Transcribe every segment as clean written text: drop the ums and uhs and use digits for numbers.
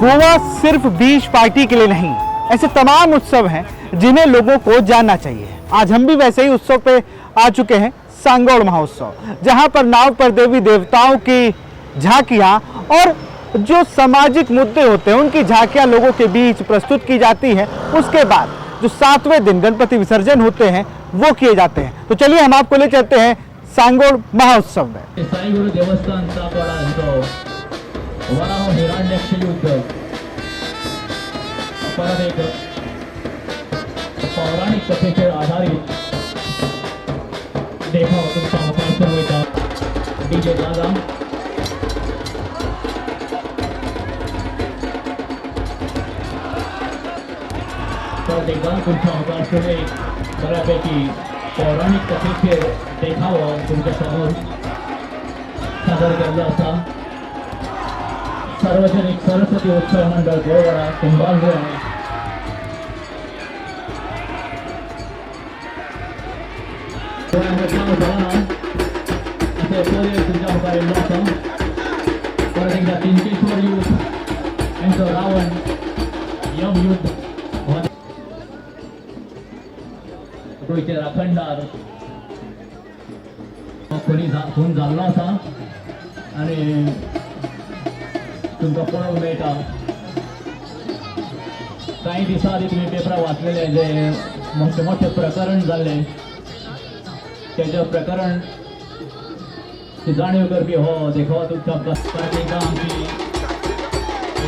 गोवा सिर्फ बीच पार्टी के लिए नहीं, ऐसे तमाम उत्सव हैं जिन्हें लोगों को जानना चाहिए। आज हम भी वैसे ही उत्सव पे आ चुके हैं, सांगोड़ महोत्सव, जहां पर नाव पर देवी देवताओं की झांकियां और जो सामाजिक मुद्दे होते हैं उनकी झांकियां लोगों के बीच प्रस्तुत की जाती है। उसके बाद जो 7वें दिन गणपति विसर्जन होते हैं वो किए जाते हैं। तो चलिए हम आपको ले चलते हैं सांगोड़ महोत्सव में। साईगुरु देवस्थान वराह हिरण्यक्ष युद्ध परत एक पौराणिक कथेचे आधारित देखाव तुमचा अवकाश होता डीजे दादा परत एकदा तुमचा अवकाश बऱ्यापैकी पौराणिक कथेचे देखाव तुमच्या समोर सादर केला असा सार्वजनिक सरस्वती उत्सव मंडळ गोवाडा कुंभारले तिनकेश्वर युद्ध यांचं रावण यम युद्ध गोयचे राखणदार कोणी खून झाला असा आणि तुमका पळवून मेळटा। काही दिसा आधी तुम्ही पेपरां वाचलेले जे मोठे मोठे प्रकरण जाल्ले तेजे प्रकरण जाणीव करपी हो देखावा तुमच्या आमची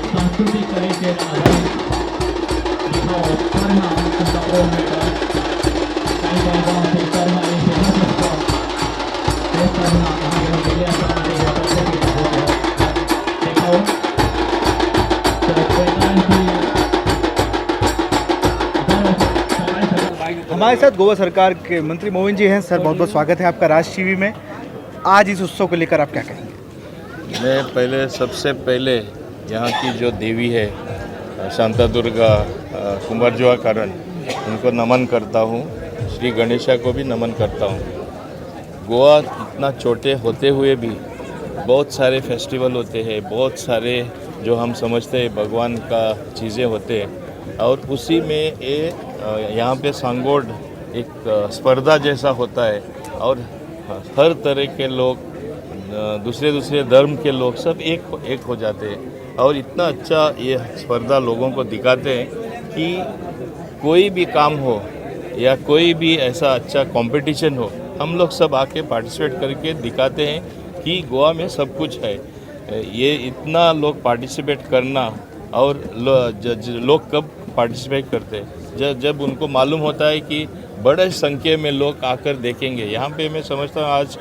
सांस्कृतीक कलेचेर आधारीत देखाव कर्मा तुमकां पळोवंक मेळटा। काही काही गांवांचे कर्मा हे फेमस आसता ते कर्मा आमी गेले आसा देखाव हमारे साथ गोवा सरकार के मंत्री मोहन जी हैं। सर बहुत बहुत स्वागत है आपका राज टीवी में। आज इस उत्सव को लेकर आप क्या कहेंगे? मैं सबसे पहले यहाँ की जो देवी है शांता दुर्गा कुंभारजुआ कारण उनको नमन करता हूँ। श्री गणेशा को भी नमन करता हूँ। गोवा इतना छोटे होते हुए भी बहुत सारे फेस्टिवल होते हैं, बहुत सारे जो हम समझते हैं भगवान का चीज़ें होते हैं और उसी में ये यहाँ पे सांगोड़ एक स्पर्धा जैसा होता है और हर तरह के लोग दूसरे धर्म के लोग सब एक हो जाते हैं और इतना अच्छा ये स्पर्धा लोगों को दिखाते हैं कि कोई भी काम हो या कोई भी ऐसा अच्छा कंपटीशन हो, हम लोग सब आके पार्टिसिपेट करके दिखाते हैं कि गोवा में सब कुछ है। ये इतना लोग पार्टिसिपेट करना और लोग कब पार्टिसिपेट करते हैं जब उनको मालूम होता है कि बड़े संख्या में लोग आकर देखेंगे। यहाँ पे मैं समझता हूँ आज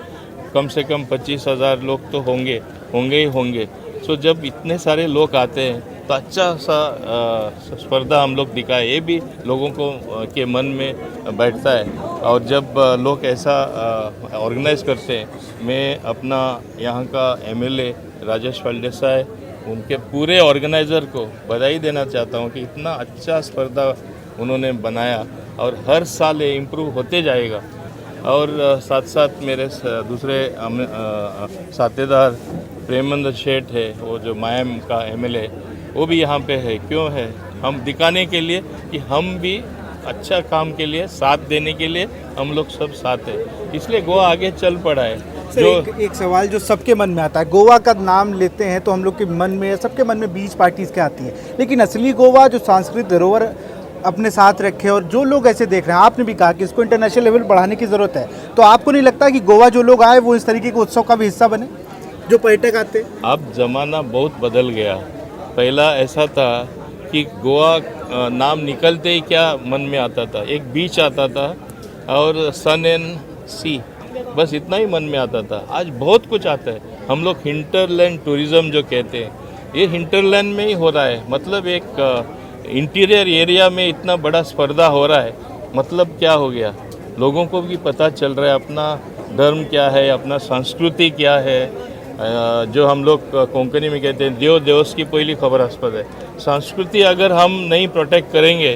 कम से कम 25,000 लोग तो होंगे। सो जब इतने सारे लोग आते हैं तो अच्छा सा स्पर्धा हम लोग दिखाए, ये भी लोगों को के मन में बैठता है। और जब लोग ऐसा ऑर्गेनाइज करते हैं, मैं अपना यहाँ का MLA राजेश फलदेसाई उनके पूरे ऑर्गेनाइज़र को बधाई देना चाहता हूँ कि इतना अच्छा स्पर्धा उन्होंने बनाया और हर साल ये इम्प्रूव होते जाएगा। और साथ साथ मेरे दूसरे साथीदार प्रेमंद शेठ है, वो जो मायम का MLA, वो भी यहाँ पे है। क्यों है? हम दिखाने के लिए कि हम भी अच्छा काम के लिए साथ देने के लिए हम लोग सब साथ हैं, इसलिए गोवा आगे चल पड़ा है। जो एक सवाल जो सबके मन में आता है, गोवा का नाम लेते हैं तो हम लोग के मन में, सबके मन में बीच पार्टीज क्या आती है, लेकिन असली गोवा जो सांस्कृतिक धरोहर अपने साथ रखे और जो लोग ऐसे देख रहे हैं, आपने भी कहा कि इसको इंटरनेशनल लेवल बढ़ाने की ज़रूरत है, तो आपको नहीं लगता कि गोवा जो लोग आए वो इस तरीके के उत्सव का भी हिस्सा बने, जो पर्यटक आते? अब ज़माना बहुत बदल गया। पहला ऐसा था कि गोवा नाम निकलते ही क्या मन में आता था, एक बीच आता था और सन एंड सी, बस इतना ही मन में आता था। आज बहुत कुछ आता है। हम लोग हिंटरलैंड टूरिज़्म जो कहते हैं, ये हिंटरलैंड में ही हो रहा है। मतलब एक इंटीरियर एरिया में इतना बड़ा स्पर्धा हो रहा है, मतलब क्या हो गया, लोगों को भी पता चल रहा है अपना धर्म क्या है, अपना संस्कृति क्या है। जो हम लोग कोंकणी में कहते हैं देव देवस की पहली खबरास्पद है। संस्कृति अगर हम नहीं प्रोटेक्ट करेंगे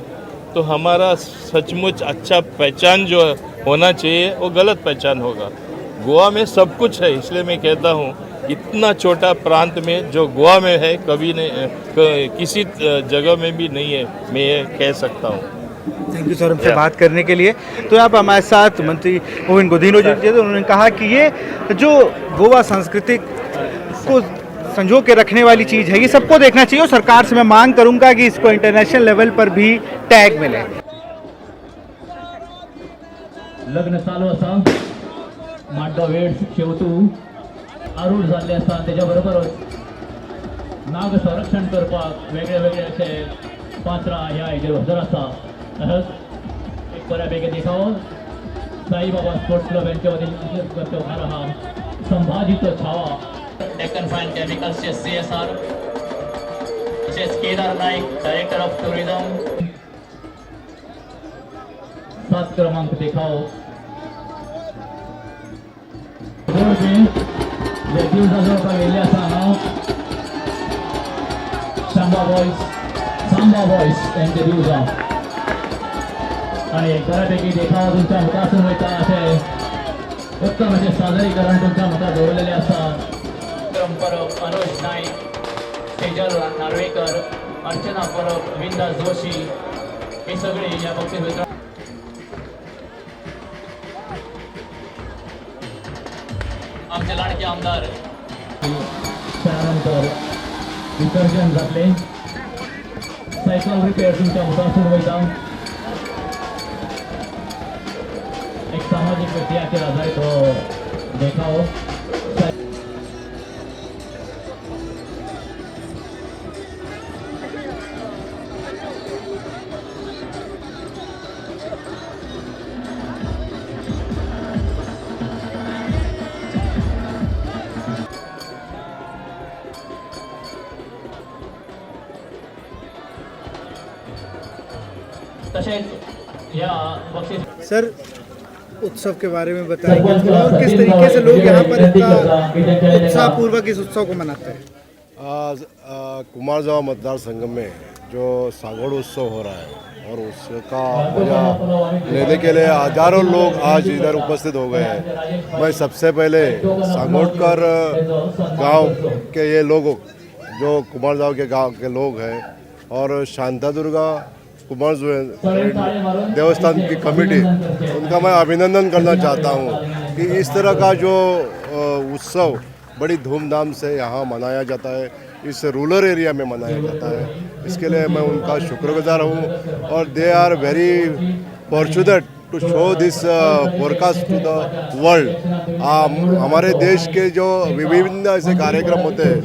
तो हमारा सचमुच अच्छा पहचान जो होना चाहिए वो गलत पहचान होगा। गोवा में सब कुछ है, इसलिए मैं कहता हूँ इतना छोटा प्रांत में जो गोवा में है कभी नहीं किसी जगह में भी नहीं है, मैं ये कह सकता हूँ। थैंक यू सर हमसे बात करने के लिए। तो आप हमारे साथ मंत्री गोविंद गोदिनो जी थे, तो उन्होंने कहा कि ये जो गोवा संस्कृति को संजो के रखने वाली चीज़ है, ये सबको देखना चाहिए और सरकार से मैं मांग करूंगा कि इसको इंटरनेशनल लेवल पर भी टैग मिले। लग्न चालू आसा, माड्डो वेळ शेवटू आरूढ जाल्ले आसा, तेच्या बरोबरच नाग संरक्षण करपाक वेगळे वेगळे अशे पात्रां ह्या हेजेर हजर आसा। तसंच एक बऱ्यापैकी देखावो साईबाबा स्पोर्ट्स क्लब यांच्या वतीन करते उभार आहा संभाजीचो छावा, डेक्कन फायन केमिकल्सचे CSR, तशेंच Kedar Naik director of tourism. 7 क्रमांक देखाव जे दिवसा जोडपाक येयल्ले आसा हांव सांबा बॉयज यांचे दिवसा आणि बऱ्यापैकी देखाव तुमच्या मुखासून वयता अशें उत्तम अशें सादरीकरण तुमच्या मुखार दवरलेलें आसा। परब अनुज नाईक, सेजल नार्वेकर, अर्चना परब, विंदा जोशी ही सगळी ह्या बक्षीस वितरण आमचे लाडके आमदार त्यानंतर विसर्जन जातले। सायकल रिपेअर तुमच्या मुखासून वयता, एक सामाजिक व्यक्तीयाचेर आधारीत हो देखाव। तसेच या बक्षीस सर उत्सव के बारे में बताएंगे थोड़ा, और किस तरीके से लोग यहाँ पर इतना उत्साहपूर्वक इस उत्सव को मनाते हैं? आज कुमारजावा मतदार संघ में जो सांगोड़ उत्सव हो रहा है और उसका मजा लेने के लिए हजारों लोग आज इधर उपस्थित हो गए हैं। मैं सबसे पहले सांगोड़कर गांव के ये लोगों जो कुमारजावा के गांव के लोग हैं और शांतादुर्गा कुमार देवस्थान की कमेटी, उनका मैं अभिनंदन करना चाहता हूँ कि इस तरह का जो उत्सव बड़ी धूमधाम से यहाँ मनाया जाता है, इस रूरल एरिया में मनाया जाता है। इसके लिए मैं उनका शुक्रगुजार हूँ और they are very fortunate to show this forecast to the world. हमारे देश के जो विभिन्न ऐसे कार्यक्रम होते हैं,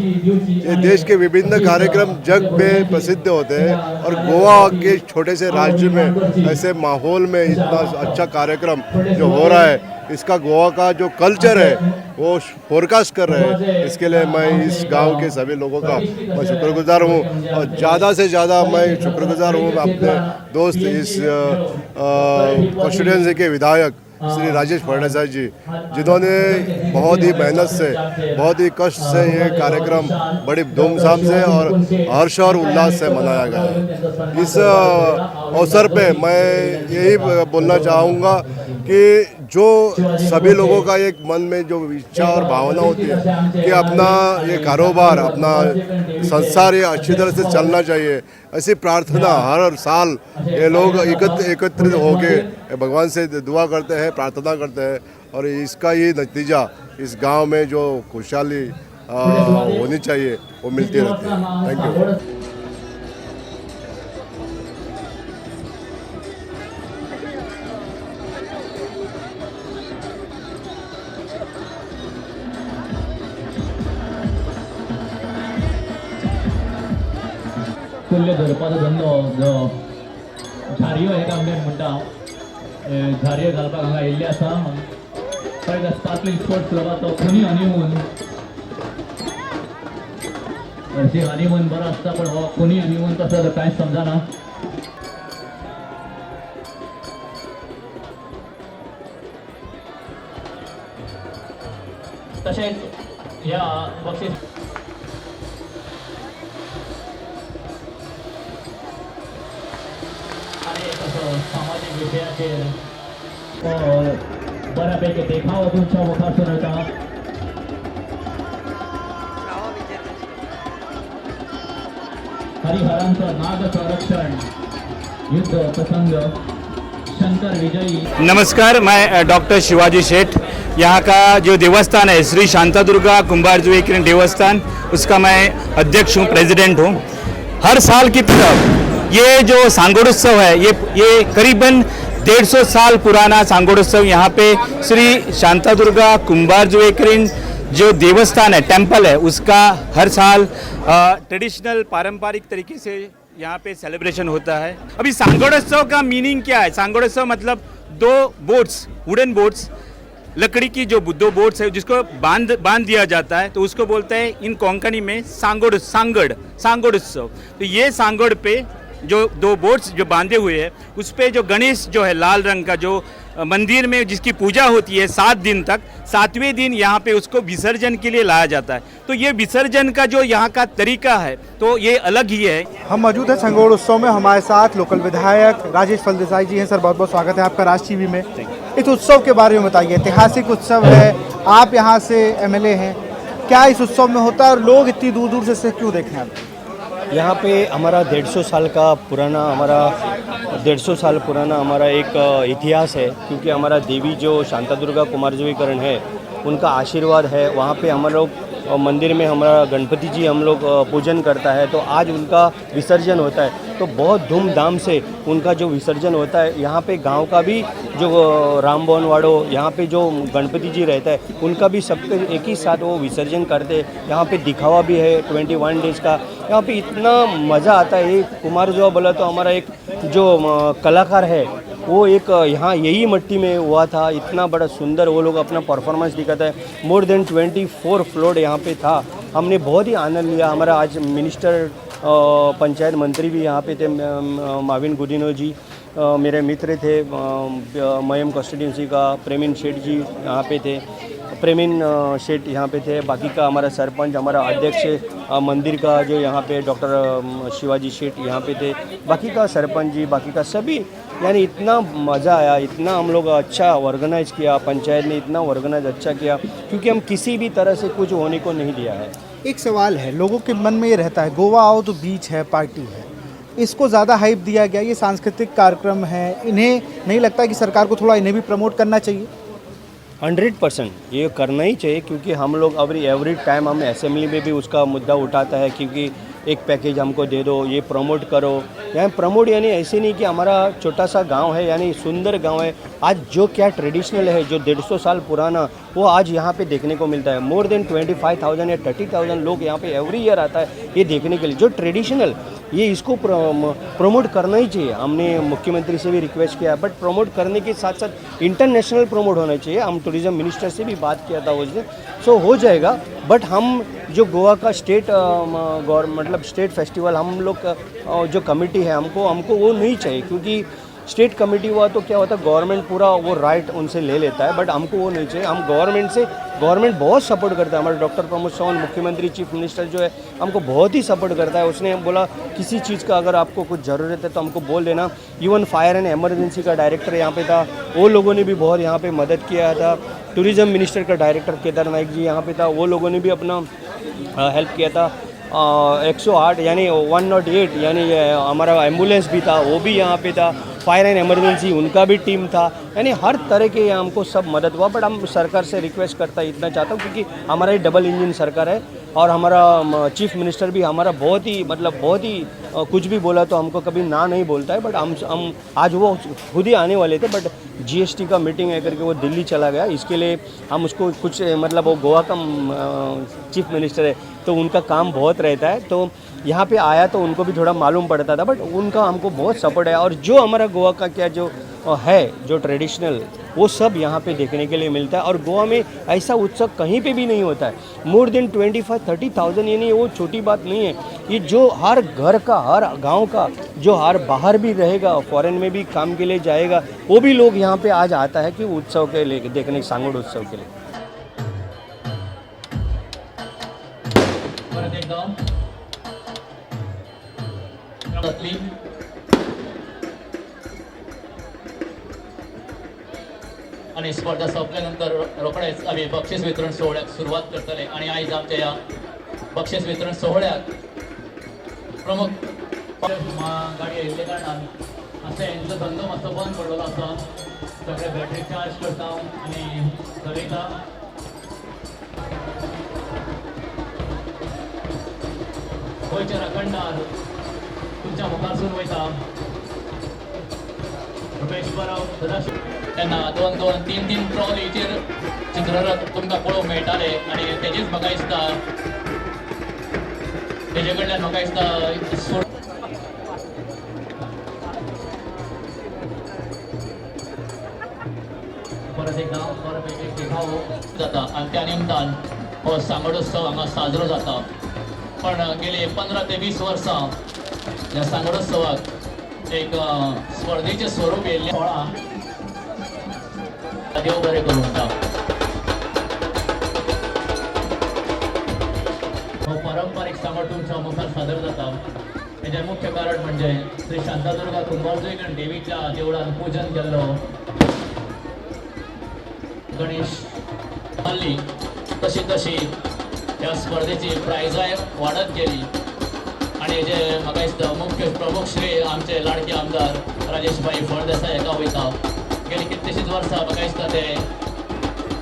ये देश के विभिन्न कार्यक्रम जग में प्रसिद्ध होते हैं और गोवा के छोटे से राज्य में ऐसे माहौल में इतना अच्छा कार्यक्रम जो हो रहा है, इसका गोवा का जो कल्चर है वो फोरकास्ट कर रहे हैं। इसके लिए मैं इस गांव के सभी लोगों का मैं शुक्रगुजार हूँ और ज़्यादा से ज़्यादा मैं शुक्रगुजार हूँ अपने दोस्त इस कॉन्स्टिट्यूएंसी के विधायक श्री राजेश फडणवीस जी, जिन्होंने बहुत ही मेहनत से, बहुत ही कष्ट से ये कार्यक्रम बड़ी धूमधाम से और हर्ष और उल्लास से मनाया गया है। इस अवसर पे मैं यही बोलना चाहूँगा कि जो सभी लोगों का एक मन में जो इच्छा और भावना होती है कि अपना ये कारोबार, अपना संसार ये अच्छी तरह से चलना चाहिए, ऐसी प्रार्थना हर साल ये लोग एकत्रित होके भगवान से दुआ करते हैं, प्रार्थना करते हैं और इसका ये नतीजा इस गांव में जो खुशहाली होनी चाहिए वो मिलती रहती है। Thank you. कुल्ले धरपाचो धंदो जो झारयो हे आमगे म्हणटा, झारयो घालपाक हांगा येयल्ले आसा। पळय स्पार्कलिंग स्पोर्ट्स क्लबाचो खुनी हनीमून, हरशी हनीमून बरो आसता पण हो खुनी हनीमून कसो तो कांयच समजना। तशेंच ह्या बक्षीस सामाजिक विषयाचेर बऱ्यापैकी देखाव तुमच्या मुखासून येता। हरिहरांचं नाग संरक्षण युद्ध प्रसंग शंकर विजयी। नमस्कार, मैं डॉक्टर शिवाजी शेठ, यहाँ का जो देवस्थान है श्री शांतादुर्गा कुंभारजुएकिरण देवस्थान, उसका मैं अध्यक्ष हूँ, प्रेसिडेंट हूँ। हर साल की तरह ये जो सांगोड़ोत्सव है ये करीबन 150 साल पुराना सांगोड़ोत्सव यहाँ पे श्री शांतादुर्गा कुंभारजुएकिरण जो देवस्थान है, टेम्पल है, उसका हर साल ट्रेडिशनल पारंपरिक तरीके से यहाँ पे सेलिब्रेशन होता है। अभी सांगोड़ोत्सव का मीनिंग क्या है? सांगोड़ोत्सव मतलब दो बोट्स, वुडन बोट्स, लकड़ी की जो दो बोट्स है जिसको बांध दिया जाता है, तो उसको बोलते हैं इन कोंकणी में सांगोड़ोत्सव। तो ये सांगोड़ पे जो दो बोट्स जो बांधे हुए हैं, उस पे जो गणेश जो है लाल रंग का, जो मंदिर में जिसकी पूजा होती है 7 दिन तक, 7वें दिन यहाँ पे उसको विसर्जन के लिए लाया जाता है। तो ये विसर्जन का जो यहाँ का तरीका है तो ये अलग ही है। हम मौजूद हैं सांगोड़ उत्सव में, हमारे साथ लोकल विधायक राजेश फलदेसाई जी हैं। सर, बहुत बहुत स्वागत है आपका राज टीवी में। इस उत्सव के बारे में बताइए। ऐतिहासिक उत्सव है, आप यहाँ से एमएलए हैं, क्या इस उत्सव में होता है और लोग इतनी दूर दूर से क्यों देखें आप? यहाँ पे हमारा 150 साल पुराना हमारा एक इतिहास है, क्योंकि हमारा देवी जो शांतादुर्गा कुंभारजुएकिरण है उनका आशीर्वाद है। वहाँ पे हम लोग मंदिर में हमारा गणपति जी हम लोग पूजन करता है, तो आज उनका विसर्जन होता है। तो बहुत धूमधाम से उनका जो विसर्जन होता है, यहाँ पे गांव का भी जो रामबोनवाड़ो यहाँ पे जो गणपति जी रहता है उनका भी सबके एक ही साथ वो विसर्जन करते हैं। यहाँ पे दिखावा भी है 21 डेज़ का। यहाँ पे इतना मज़ा आता है। कुंभारजुआ बोला तो हमारा एक जो कलाकार है वो एक यहाँ यही मिट्टी में हुआ था। इतना बड़ा सुंदर वो लोग अपना परफॉर्मेंस दिखाता है। मोर देन 24 फ्लोर यहाँ पे था। हमने बहुत ही आनंद लिया। हमारा आज मिनिस्टर पंचायत मंत्री भी यहाँ पे थे, माविन गुदिनो जी, मेरे मित्र थे, मयम कॉन्स्टिट्यूंसी का प्रेमिन शेठ जी यहाँ पे थे, प्रेमिन शेठ यहाँ पे थे। बाकी का हमारा सरपंच, हमारा अध्यक्ष मंदिर का जो यहाँ पे डॉक्टर शिवाजी शेठ यहाँ पे थे, बाकी का सरपंच जी, बाकी का सभी, यानी इतना मज़ा आया, इतना हम लोग अच्छा ऑर्गेनाइज किया, पंचायत ने इतना ऑर्गेनाइज अच्छा किया, क्योंकि हम किसी भी तरह से कुछ होने को नहीं दिया है। एक सवाल है, लोगों के मन में ये रहता है, गोवा आओ तो बीच है, पार्टी है, इसको ज़्यादा हाइप दिया गया। ये सांस्कृतिक कार्यक्रम है, इन्हें नहीं लगता कि सरकार को थोड़ा इन्हें भी प्रमोट करना चाहिए? 100% ये करना ही चाहिए, क्योंकि हम लोग एवरी टाइम हम असेंबली में भी उसका मुद्दा उठाता है, क्योंकि एक पैकेज हमको दे दो, ये प्रमोट करो। यहाँ प्रमोट यानी ऐसे नहीं कि हमारा छोटा सा गांव है, यानी सुंदर गांव है। आज जो क्या ट्रेडिशनल है, जो 150 साल पुराना, वो आज यहाँ पे देखने को मिलता है। मोर देन 25,000 या 30,000 लोग यहाँ पे एवरी ईयर आता है ये देखने के लिए। जो ट्रेडिशनल, ये इसको प्रमोट करना ही चाहिए। हमने मुख्यमंत्री से भी रिक्वेस्ट किया, बट प्रमोट करने के साथ साथ इंटरनेशनल प्रमोट होना चाहिए। हम टूरिज़्म मिनिस्टर से भी बात किया था उस दिन, सो हो जाएगा। बट हम जो गोवा का स्टेट मतलब स्टेट फेस्टिवल हम लोग जो कमेटी है, हमको वो नहीं चाहिए, क्योंकि स्टेट कमेटी हुआ तो क्या होता है, गवर्नमेंट पूरा वो राइट उनसे ले लेता है, बट हमको वो नहीं चाहिए। हम गवर्नमेंट बहुत सपोर्ट करता है। हमारे डॉक्टर प्रमोद सावंत मुख्यमंत्री चीफ मिनिस्टर जो है हमको बहुत ही सपोर्ट करता है। उसने बोला किसी चीज़ का अगर आपको कुछ ज़रूरत है तो हमको बोल देना। इवन फायर एंड एमरजेंसी का डायरेक्टर यहाँ पे था, वो लोगों ने भी बहुत यहाँ पे मदद किया था। टूरिज़्म मिनिस्टर का डायरेक्टर केदार नाइक जी यहाँ पे था, वो लोगों ने भी अपना हेल्प किया था। 108 यानी 108 यानी हमारा एम्बुलेंस भी था, वो भी यहाँ पे था। फायर एंड एमरजेंसी उनका भी टीम था, यानी हर तरह के हमको सब मदद हुआ। बट हम सरकार से रिक्वेस्ट करता इतना चाहता हूँ, क्योंकि हमारा ये डबल इंजन सरकार है, और हमारा चीफ मिनिस्टर भी हमारा बहुत ही कुछ भी बोला तो हमको कभी ना नहीं बोलता है। बट हम आज वो खुद ही आने वाले थे, बट जीएसटी का मीटिंग है करके वो दिल्ली चला गया। इसके लिए हम उसको कुछ मतलब वो गोवा का चीफ मिनिस्टर है तो उनका काम बहुत रहता है, तो यहाँ पे आया तो उनको भी थोड़ा मालूम पड़ता था। बट उनका हमको बहुत सपोर्ट है, और जो हमारा गोवा का क्या जो है जो ट्रेडिशनल, वो सब यहाँ पे देखने के लिए मिलता है। और गोवा में ऐसा उत्सव कहीं पे भी नहीं होता है। मोर देन 25-30,000 यानी वो छोटी बात नहीं है। ये जो हर घर का, हर गांव का, जो हर बाहर भी रहेगा, फॉरेन में भी काम के लिए जाएगा, वो भी लोग यहाँ पे आज आता है कि उत्सव के लिए देखने, सांगोड़ उत्सव के लिए। आणि स्पर्धा संपल्यानंतर रोखडेच आम्ही बक्षीस वितरण सोहळ्याक सुरुवात करतले। आणि आयज आमच्या या बक्षीस वितरण सोहळ्याक प्रमुख गाडी येयल्ले कारणान अशें हेंचो धंदो मातसो बंद पडलेलो आसा. सगळे बॅटरी चार्ज करता आनी चलयता. गोंयच्या राखणदार तुमच्या मुखारसून वयता. रुपेश बराव सदाशिव तेन्ना 2-2, 3-3 ट्रॉलीचेर चित्ररथ तुमकां पळोवंक मेळटाले आनी तेजेच म्हाका दिसता तेजे कडल्यान म्हाका दिसता परत एकदा परत एक देखाव जाता आनी त्या निमतान हो सांगोडोत्सव हांगा साजरो जाता. पण गेली 15 ते 20 वर्सां ह्या सांगोडोत्सवाक एक स्पर्धेचें स्वरूप येयल्लें. सोळा देव बरें करूं म्हणटा. हो पारंपारीक सांगोड तुमच्या मुखार सादर जाता. हेजें मुख्य कारण म्हणजे श्री शांतादुर्गा कुंभारजुंय देवीच्या देवळान पूजन केल्लो गणेश हल्ली तशी तशी ह्या स्पर्धेची प्रायजाय वाडत गेली आनी हेजे म्हाका दिसता मुख्य प्रमुख श्री आमचे लाडके आमदार राजेशभाई फळदेसाय हेका वयता. गेली कितलीशींच वर्सां म्हाका दिसता ते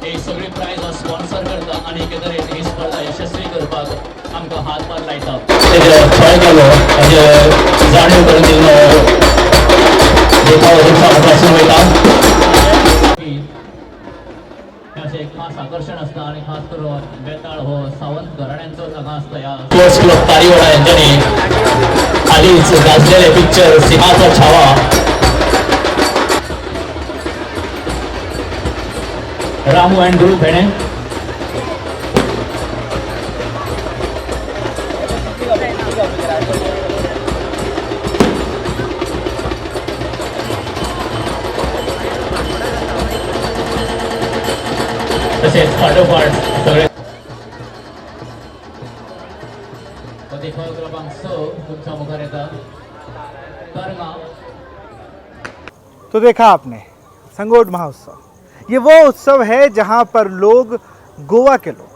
ही सगळी प्रायज स्पॉन्सर करता आनी एके तरेन ही स्पर्धा यशस्वी करपाक आमकां हातभार लायता. तेजे फळ केलो हेजे जाणीव करून दिल्लो देखाव तुमच्या मुखारसून वयता. अशें एक खास आकर्शण आसता आनी खास करून बेताळ हो सावंत घराण्यांचो हांगा आसता. ह्या स्पोर्ट्स क्लब तारीवाडा हेंच्यांनी हालींच गाजलेले पिक्चर सिंहाचो छावा रामू अँड ग्रुप हेणे तसेच फाटोफाट सगळे देखाव क्रमांक 6 तुमच्या मुखार येता. तरंगा तो देखा आपने संगोट महोत्सव, ये वो उत्सव है जहाँ पर लोग, गोवा के लोग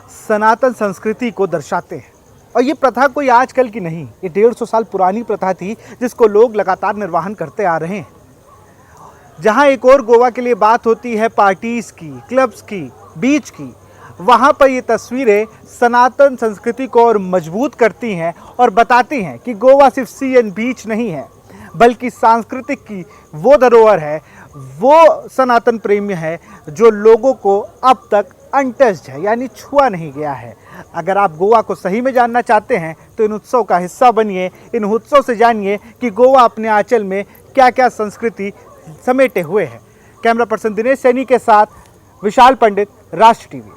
सनातन संस्कृति को दर्शाते हैं. और ये प्रथा कोई आजकल की नहीं, ये 150 साल पुरानी प्रथा थी जिसको लोग लगातार निर्वहन करते आ रहे हैं. जहाँ एक और गोवा के लिए बात होती है पार्टीज़ की, क्लब्स की, बीच की, वहाँ पर ये तस्वीरें सनातन संस्कृति को और मजबूत करती हैं और बताती हैं कि गोवा सिर्फ सी एंड बीच नहीं है, बल्कि सांस्कृतिक की वो धरोहर है, वो सनातन प्रेम है जो लोगों को अब तक अनटच्ड है, यानी छुआ नहीं गया है. अगर आप गोवा को सही में जानना चाहते हैं तो इन उत्सव का हिस्सा बनिए. इन उत्सव से जानिए कि गोवा अपने आंचल में क्या क्या संस्कृति समेटे हुए है. कैमरा पर्सन दिनेश सैनी के साथ विशाल पंडित, राष्ट्र टीवी.